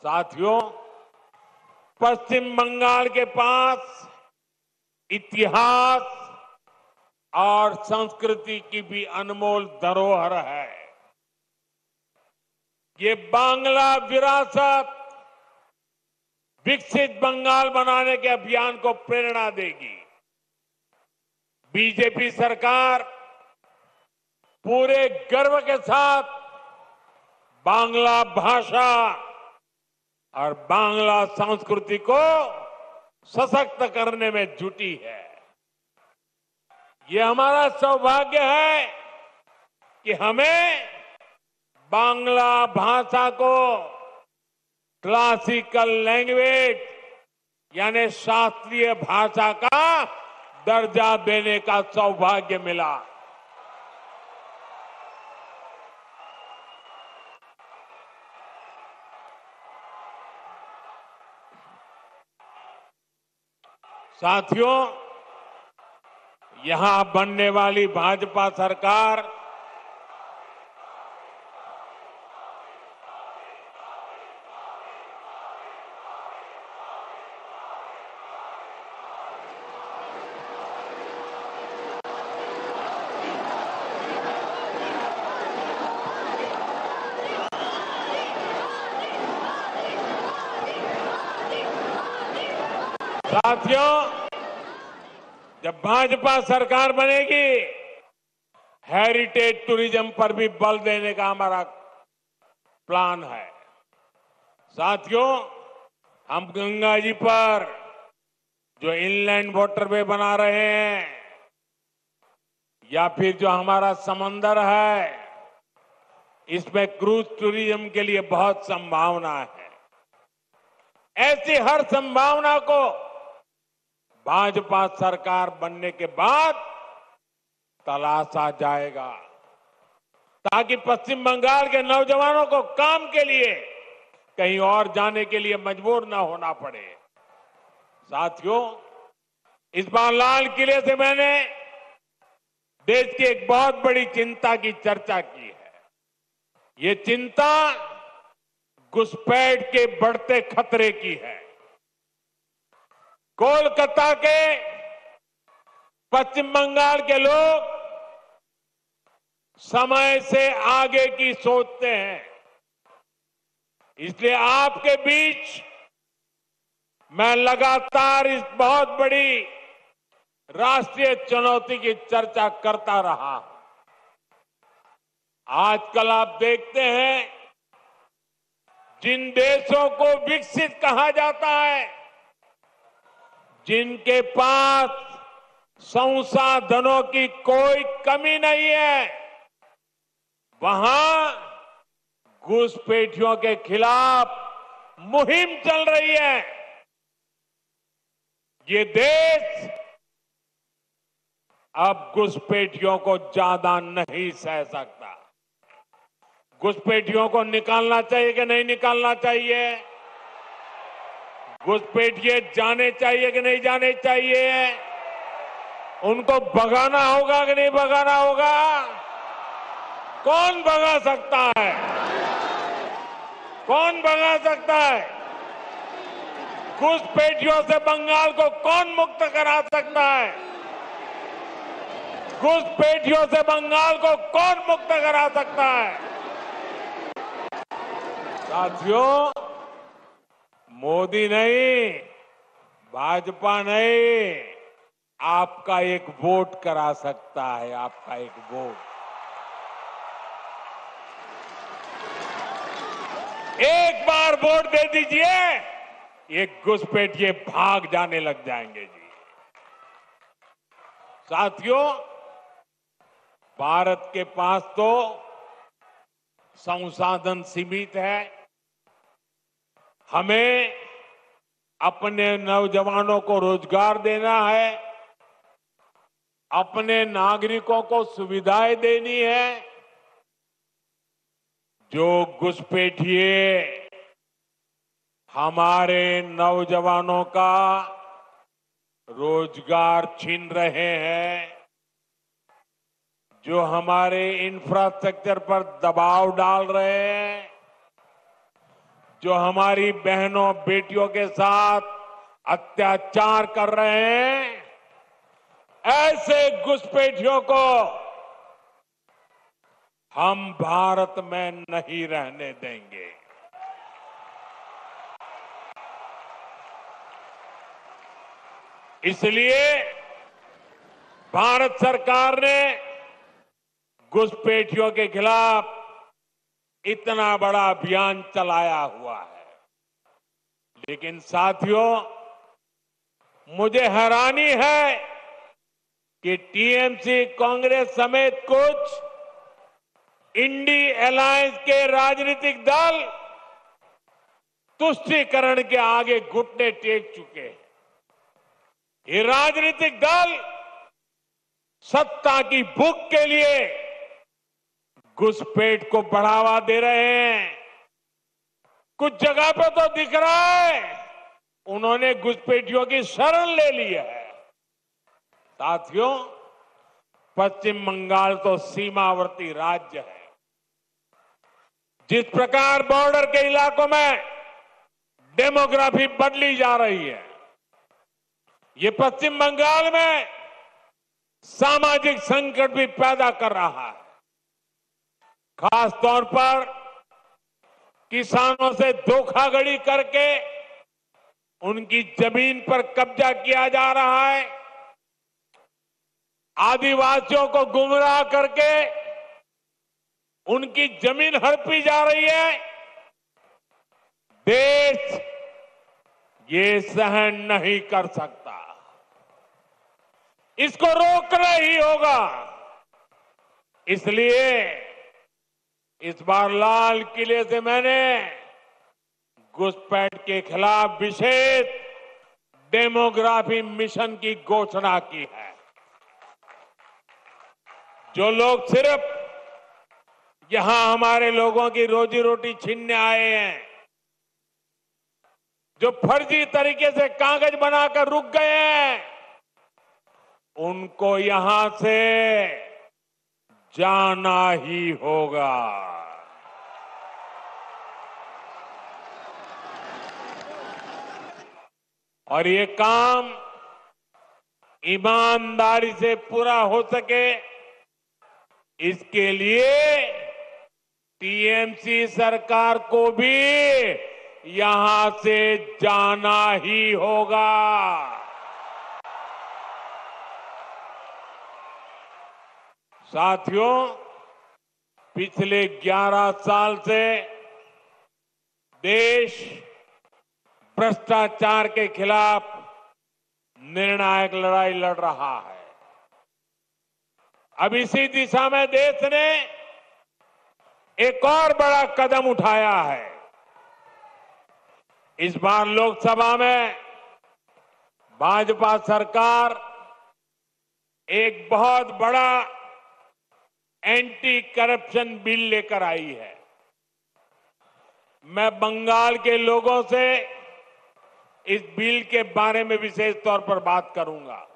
साथियों, पश्चिम बंगाल के पास इतिहास और संस्कृति की भी अनमोल धरोहर है। ये बांग्ला विरासत विकसित बंगाल बनाने के अभियान को प्रेरणा देगी। बीजेपी सरकार पूरे गर्व के साथ बांग्ला भाषा और बांग्ला संस्कृति को सशक्त करने में जुटी है। ये हमारा सौभाग्य है कि हमें बांग्ला भाषा को क्लासिकल लैंग्वेज यानी शास्त्रीय भाषा का दर्जा देने का सौभाग्य मिला। साथियों, यहां बनने वाली भाजपा सरकार साथियों, जब भाजपा सरकार बनेगी, हेरिटेज टूरिज्म पर भी बल देने का हमारा प्लान है। साथियों, हम गंगा जी पर जो इनलैंड वाटरवे बना रहे हैं या फिर जो हमारा समंदर है, इसमें क्रूज टूरिज्म के लिए बहुत संभावना है। ऐसी हर संभावना को भाजपा सरकार बनने के बाद तलाशा जाएगा ताकि पश्चिम बंगाल के नौजवानों को काम के लिए कहीं और जाने के लिए मजबूर न होना पड़े। साथियों, इस बार लाल किले से मैंने देश की एक बहुत बड़ी चिंता की चर्चा की है। ये चिंता घुसपैठ के बढ़ते खतरे की है। कोलकाता के पश्चिम बंगाल के लोग समय से आगे की सोचते हैं। इसलिए आपके बीच मैं लगातार इस बहुत बड़ी राष्ट्रीय चुनौती की चर्चा करता रहा। आजकल आप देखते हैं, जिन देशों को विकसित कहा जाता है, जिनके पास संसाधनों की कोई कमी नहीं है, वहां घुसपैठियों के खिलाफ मुहिम चल रही है। ये देश अब घुसपैठियों को ज्यादा नहीं सह सकता। घुसपैठियों को निकालना चाहिए कि नहीं निकालना चाहिए? घुसपैठिए जाने चाहिए कि नहीं जाने चाहिए? उनको भगाना होगा कि नहीं भगाना होगा? कौन भगा सकता है? कौन भगा सकता है? घुसपैठियों से बंगाल को कौन मुक्त करा सकता है? घुसपैठियों से बंगाल को कौन मुक्त करा सकता है? साथियों, मोदी नहीं, भाजपा नहीं, आपका एक वोट करा सकता है। आपका एक वोट, एक बार वोट दे दीजिए, ये घुसपैठिए भाग जाने लग जाएंगे जी। साथियों, भारत के पास तो संसाधन सीमित है। हमें अपने नौजवानों को रोजगार देना है, अपने नागरिकों को सुविधाएं देनी है। जो घुसपैठिए हमारे नौजवानों का रोजगार छीन रहे हैं, जो हमारे इंफ्रास्ट्रक्चर पर दबाव डाल रहे हैं, जो हमारी बहनों बेटियों के साथ अत्याचार कर रहे हैं, ऐसे घुसपैठियों को हम भारत में नहीं रहने देंगे। इसलिए भारत सरकार ने घुसपैठियों के खिलाफ इतना बड़ा अभियान चलाया हुआ है। लेकिन साथियों, मुझे हैरानी है कि टीएमसी, कांग्रेस समेत कुछ इंडी अलायंस के राजनीतिक दल तुष्टीकरण के आगे घुटने टेक चुके हैं। ये राजनीतिक दल सत्ता की भूख के लिए घुसपैठ को बढ़ावा दे रहे हैं। कुछ जगह पे तो दिख रहा है उन्होंने घुसपैठियों की शरण ले ली है। साथियों, पश्चिम बंगाल तो सीमावर्ती राज्य है। जिस प्रकार बॉर्डर के इलाकों में डेमोग्राफी बदली जा रही है, ये पश्चिम बंगाल में सामाजिक संकट भी पैदा कर रहा है। खास तौर पर किसानों से धोखाधड़ी करके उनकी जमीन पर कब्जा किया जा रहा है। आदिवासियों को गुमराह करके उनकी जमीन हड़पी जा रही है। देश ये सहन नहीं कर सकता। इसको रोकना ही होगा। इसलिए इस बार लाल किले से मैंने घुसपैठ के खिलाफ विशेष डेमोग्राफी मिशन की घोषणा की है। जो लोग सिर्फ यहां हमारे लोगों की रोजी रोटी छीनने आए हैं, जो फर्जी तरीके से कागज बनाकर रुक गए हैं, उनको यहां से जाना ही होगा। और ये काम ईमानदारी से पूरा हो सके, इसके लिए टीएमसी सरकार को भी यहां से जाना ही होगा। साथियों, पिछले 11 साल से देश भ्रष्टाचार के खिलाफ निर्णायक लड़ाई लड़ रहा है। अब इसी दिशा में देश ने एक और बड़ा कदम उठाया है। इस बार लोकसभा में भाजपा सरकार एक बहुत बड़ा एंटी करप्शन बिल लेकर आई है। मैं बंगाल के लोगों से इस बिल के बारे में विशेष तौर पर बात करूंगा।